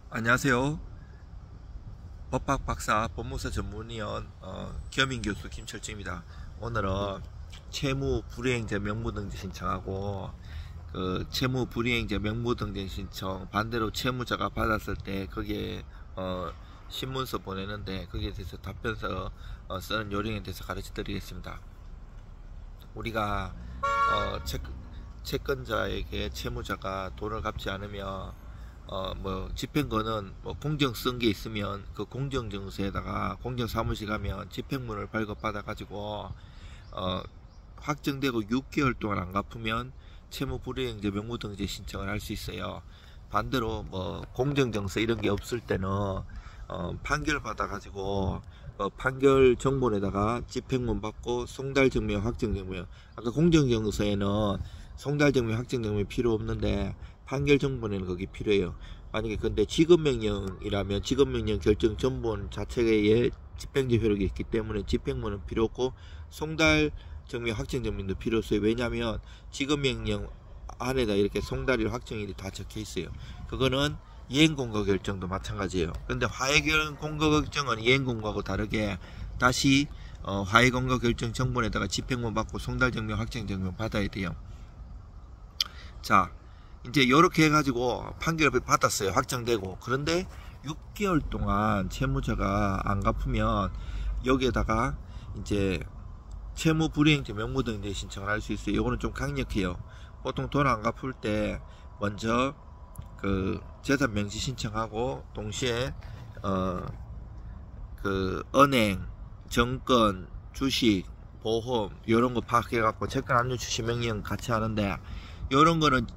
안녕하세요. 법학 박사 법무사 전문위원 겸임 교수 김철주입니다. 오늘은 채무 불이행자 명부등재 신청하고 채무 불이행자 명부등재 신청 반대로 채무자가 받았을 때 거기에 신문서 보내는데 거기에 대해서 답변서 쓰는 요령에 대해서 가르쳐 드리겠습니다. 우리가 채권자에게 채무자가 돈을 갚지 않으면 집행권은 공정 쓴 게 있으면 그 공정증서에다가 공정사무실 가면 집행문을 발급받아 가지고 확정되고 6개월 동안 안 갚으면 채무불이행자 명부등재 신청을 할 수 있어요. 반대로 공정증서 이런 게 없을 때는 판결 받아 가지고 판결 정본에다가 집행문 받고 송달증명 확정증명, 아까 공정증서에는 송달증명 확정증명이 필요 없는데 판결 정본에는 거기 필요해요. 만약에 근데 지급명령이라면 지급명령 결정 전본 자체에 집행제 효력이 있기 때문에 집행문은 필요 없고 송달증명 확정증명도 필요 없어요. 왜냐하면 지급명령 안에다 이렇게 송달일 확정일이 다 적혀 있어요. 그거는 이행공고 결정도 마찬가지예요. 근데 화해공고 결정은 이행공고하고 다르게 다시 화해공고 결정 정본에다가 집행문 받고 송달증명 확정증명 받아야 돼요. 자, 이제 이렇게 해가지고 판결을 받았어요. 확정되고. 그런데 6개월 동안 채무자가 안 갚으면 여기에다가 이제 채무불이행자 명부등재 신청을 할 수 있어요. 이거는 좀 강력해요. 보통 돈 안 갚을 때 먼저 재산 명시 신청하고 동시에 은행, 정권, 주식, 보험 이런 거 파악해갖고 채권 압류 추시 명령 같이 하는데 이런 거는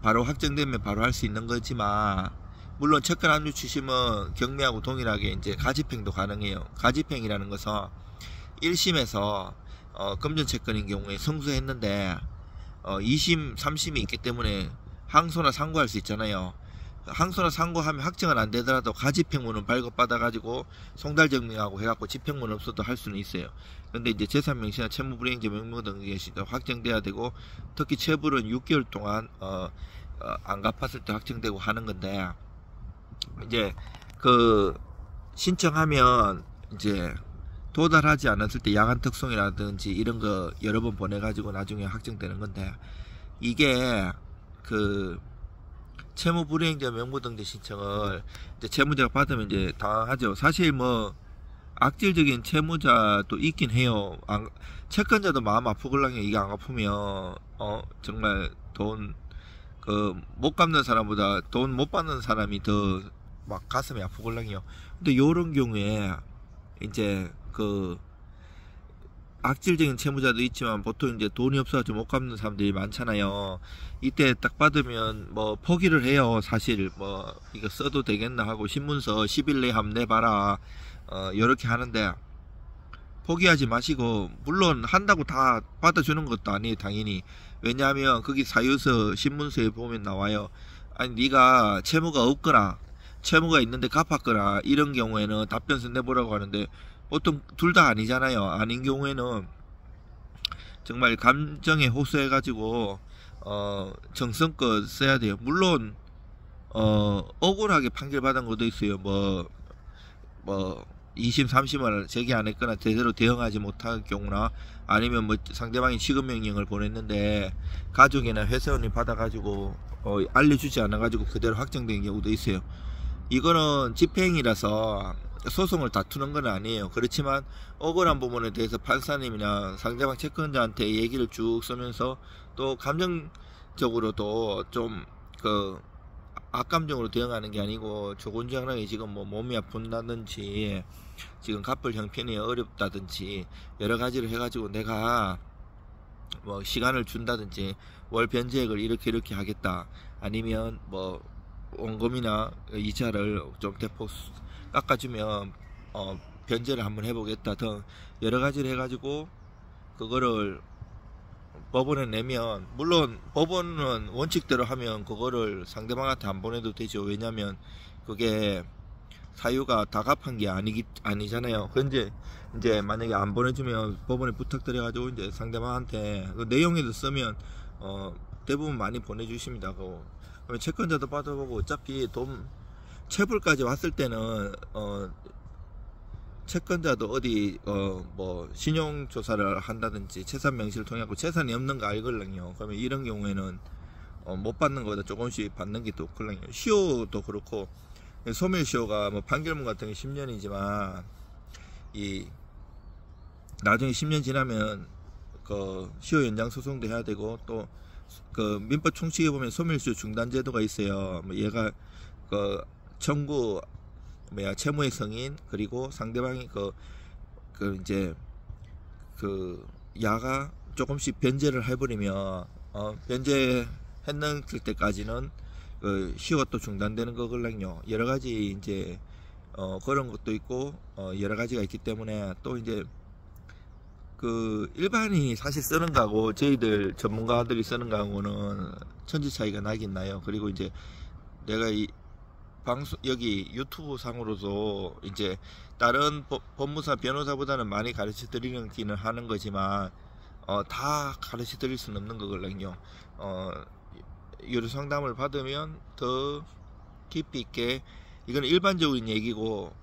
바로 확정되면 바로 할 수 있는 거지만 물론 채권 압류 추심은 경매하고 동일하게 이제 가집행도 가능해요. 가집행이라는 것은 1심에서 금전 채권인 경우에 승소했는데 2심, 3심이 있기 때문에 항소나 상고할 수 있잖아요. 항소나 상고하면 확정은 안 되더라도 가집행문은 발급받아 가지고 송달증명하고 해갖고 집행문 없어도 할 수는 있어요. 근데 이제 재산명시나 채무불이행자 명부등재 신청 확정돼야 되고 특히 채불은 6개월 동안 안 갚았을 때 확정되고 하는 건데 이제 신청하면 이제 도달하지 않았을 때 야간 특송이라든지 이런 거 여러 번 보내가지고 나중에 확정되는 건데 이게 채무불이행자 명부등재 신청을 이제 채무자가 받으면 이제 당황하죠. 사실 악질적인 채무자도 있긴 해요. 채권자도 마음 아프걸랑요. 이게 안 갚으면 정말 돈 못 갚는 사람보다 돈 못 받는 사람이 더 막 가슴이 아프걸랑요. 근데 요런 경우에 이제 악질적인 채무자도 있지만 보통 이제 돈이 없어가지고 못 갚는 사람들이 많잖아요. 이때 딱 받으면 포기를 해요. 사실 이거 써도 되겠나 하고 신문서 10일 내에 한번 내봐라 요렇게 하는데 포기하지 마시고, 물론 한다고 다 받아주는 것도 아니에요. 당연히. 왜냐하면 거기 사유서 신문서에 보면 나와요. 아니 네가 채무가 없거나 채무가 있는데 갚았거나 이런 경우에는 답변서 내보라고 하는데 보통 둘 다 아니잖아요. 아닌 경우에는 정말 감정에 호소해가지고 정성껏 써야 돼요. 물론 억울하게 판결받은 것도 있어요. 2심, 3심을 제기 안 했거나 제대로 대응하지 못한 경우나 아니면 상대방이 지급명령을 보냈는데 가족이나 회사원이 받아가지고 알려주지 않아가지고 그대로 확정된 경우도 있어요. 이거는 집행이라서 소송을 다투는 건 아니에요. 그렇지만 억울한 부분에 대해서 판사님이나 상대방 채권자한테 얘기를 쭉 쓰면서 또 감정적으로도 좀 악감정으로 대응하는 게 아니고 조곤장랑이 지금 몸이 아픈다든지 지금 갚을 형편이 어렵다든지 여러 가지를 해가지고 내가 시간을 준다든지 월 변제액을 이렇게 하겠다, 아니면 원금이나 이자를 좀 대폭 깎아주면 변제를 한번 해보겠다 등 여러 가지를 해가지고 그거를 법원에 내면, 물론 법원은 원칙대로 하면 그거를 상대방한테 안 보내도 되죠. 왜냐면 그게 사유가 다 갚은 게 아니잖아요. 그런데 이제 만약에 안 보내주면 법원에 부탁드려가지고 이제 상대방한테 그 내용에도 쓰면 대부분 많이 보내주십니다. 그러면 채권자도 받아보고 어차피 돈 체불까지 왔을 때는 채권자도 어디 뭐 신용조사를 한다든지 재산 명시를 통해 갖고 재산이 없는 거 알걸랑요. 그러면 이런 경우에는 못 받는 거보다 조금씩 받는 게 더 클랑요. 시효도 그렇고 소멸시효가 뭐 판결문 같은 게 10년이지만 이 나중에 10년 지나면 그 시효 연장 소송도 해야 되고, 또 그 민법 총칙에 보면 소멸시효 중단 제도가 있어요. 뭐 얘가 그 청구 채무의 성인 그리고 상대방이 이제 그 야가 조금씩 변제를 해버리면 변제했을 때까지는 그 시효가 또 중단되는 거걸랑요. 여러 가지 이제 그런 것도 있고 여러 가지가 있기 때문에, 또 이제 그 일반인이 사실 쓰는 거하고 저희들 전문가들이 쓰는 거하고는 천지 차이가 나긴 나요. 그리고 이제 내가 이 방송 여기 유튜브 상으로도 이제 다른 법무사 변호사보다는 많이 가르쳐 드리기는 하는 거지만 다 가르쳐 드릴 수는 없는 거거든요. 유료 상담을 받으면 더 깊이 있게, 이건 일반적인 얘기고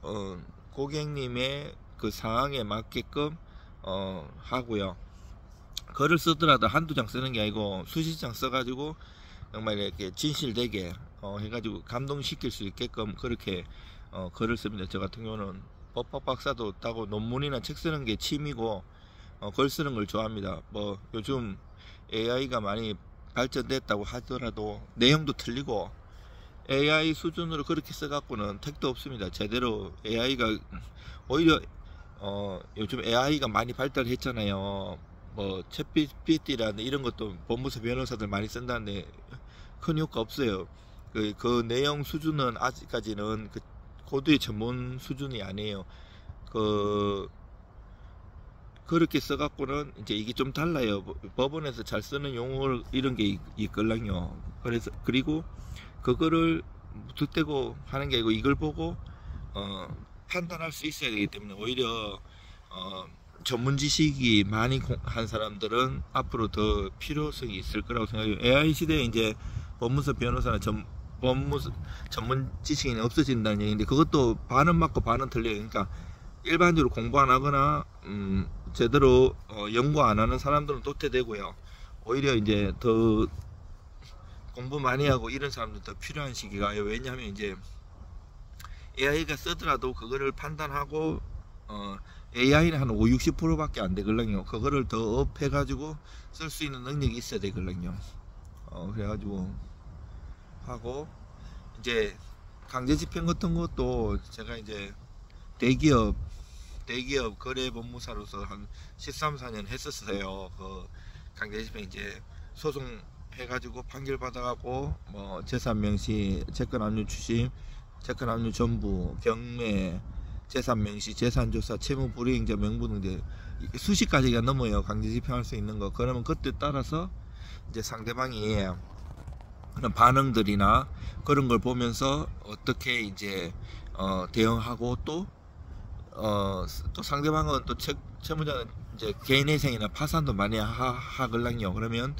고객님의 그 상황에 맞게끔 하고요. 글을 쓰더라도 한두 장 쓰는 게 아니고 수십 장 써가지고 정말 이렇게 진실되게 해가지고 감동시킬 수 있게끔 그렇게 글을 씁니다. 저 같은 경우는 법학 박사도 따고 논문이나 책 쓰는 게 취미고 글 쓰는 걸 좋아합니다. 뭐 요즘 AI가 많이 발전됐다고 하더라도 내용도 틀리고 AI 수준으로 그렇게 써갖고는 택도 없습니다. 제대로 AI가 오히려 요즘 AI가 많이 발달했잖아요. 뭐 챗GPT라는 이런 것도 법무사 변호사들 많이 쓴다는데 큰 효과 없어요. 그 내용 수준은 아직까지는 그 고도의 전문 수준이 아니에요. 그렇게 써갖고는 이제 이게 좀 달라요. 법원에서 잘 쓰는 용어 이런 게 있걸랑요. 그리고 그거를 득대고 하는 게 아니고 이걸 보고 판단할 수 있어야 되기 때문에, 오히려 전문 지식이 많이 한 사람들은 앞으로 더 필요성이 있을 거라고 생각해요. AI 시대에 이제 법무사 변호사나 전문 지식이 없어진다는 얘기인데, 그것도 반은 맞고 반은 틀려요. 그러니까 일반적으로 공부 안 하거나 제대로 연구 안 하는 사람들은 도태되고요. 오히려 이제 더 공부 많이 하고 이런 사람들 더 필요한 시기가 와요. 왜냐하면 이제 AI가 쓰더라도 그거를 판단하고 AI는 한 50-60% 밖에 안 되거든요. 그거를 더 업해 가지고 쓸 수 있는 능력이 있어야 되거든요. 그래가지고 하고, 이제 강제 집행 같은 것도 제가 이제 대기업 거래 법무사로서 한 13-14년 했었어요. 그 강제 집행 이제 소송 해가지고 판결 받아가고 뭐 재산 명시, 채권 압류 추심, 채권 압류 전부, 경매, 재산 명시, 재산 조사, 채무 불이행자 명부 등등 수십 가지가 넘어요. 강제 집행할 수 있는 거. 그러면 그때 따라서 이제 상대방이 그런 반응들이나 그런 걸 보면서 어떻게 이제 대응하고, 또 상대방은 또 채무자는 이제 개인회생이나 파산도 많이 하걸랑요. 그러면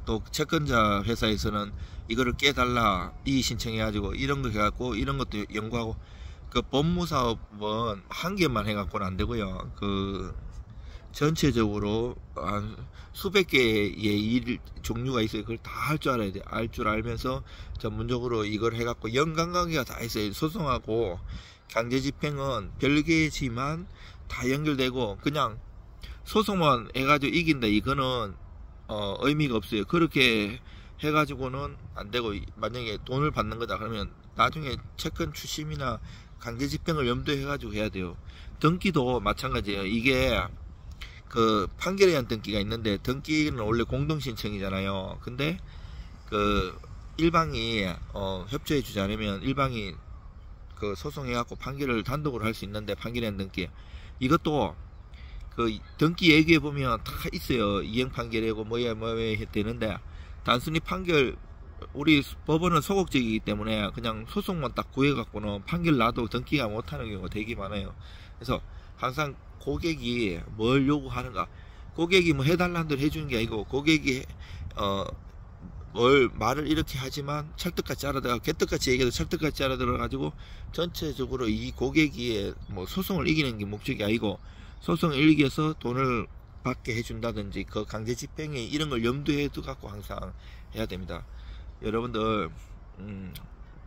또 채권자 회사에서는 이거를 깨달라 이의 신청해가지고 이런 거 해갖고 이런 것도 연구하고, 그 법무사업은 한 개만 해갖고는 안 되고요. 그 전체적으로 한 수백 개의 일 종류가 있어요. 그걸 다 할 줄 알아야 돼. 알 줄 알면서 전문적으로 이걸 해갖고 연관관계가 다 있어요. 소송하고 강제집행은 별개지만 다 연결되고, 그냥 소송만 해가지고 이긴다 이거는 의미가 없어요. 그렇게 해가지고는 안 되고, 만약에 돈을 받는 거다 그러면 나중에 채권 추심이나 강제집행을 염두에 해가지고 해야 돼요. 등기도 마찬가지예요. 이게 그 판결에 의한 등기가 있는데, 등기는 원래 공동신청이잖아요. 근데 그 일방이 협조해 주지 않으면 일방이 그 소송해갖고 판결을 단독으로 할 수 있는데, 판결에 의한 등기 이것도 그 등기 얘기해 보면 다 있어요. 이행 판결이고 뭐야 되는데, 단순히 판결, 우리 법원은 소극적이기 때문에 그냥 소송만 딱 구해갖고는 판결 나도 등기가 못하는 경우가 되게 많아요. 그래서 항상 고객이 뭘 요구하는가, 고객이 뭐 해달라는 대로 해주는 게 아니고, 고객이 말을 이렇게 하지만 찰떡같이 알아들어, 개떡같이 얘기해도 찰떡같이 알아들어 가지고 전체적으로 이 고객이 뭐 소송을 이기는 게 목적이 아니고 소송을 이기해서 돈을 받게 해준다든지 그 강제 집행이 이런 걸 염두에 두 갖고 항상 해야 됩니다. 여러분들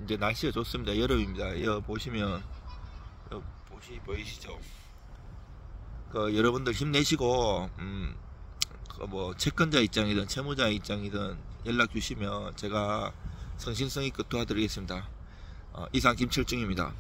이제 날씨가 좋습니다. 여름입니다. 여기 보시면 보이시죠? 그 여러분들 힘내시고 뭐 채권자 입장이든 채무자 입장이든 연락 주시면 제가 성심성의껏 도와드리겠습니다. 이상 김철중입니다.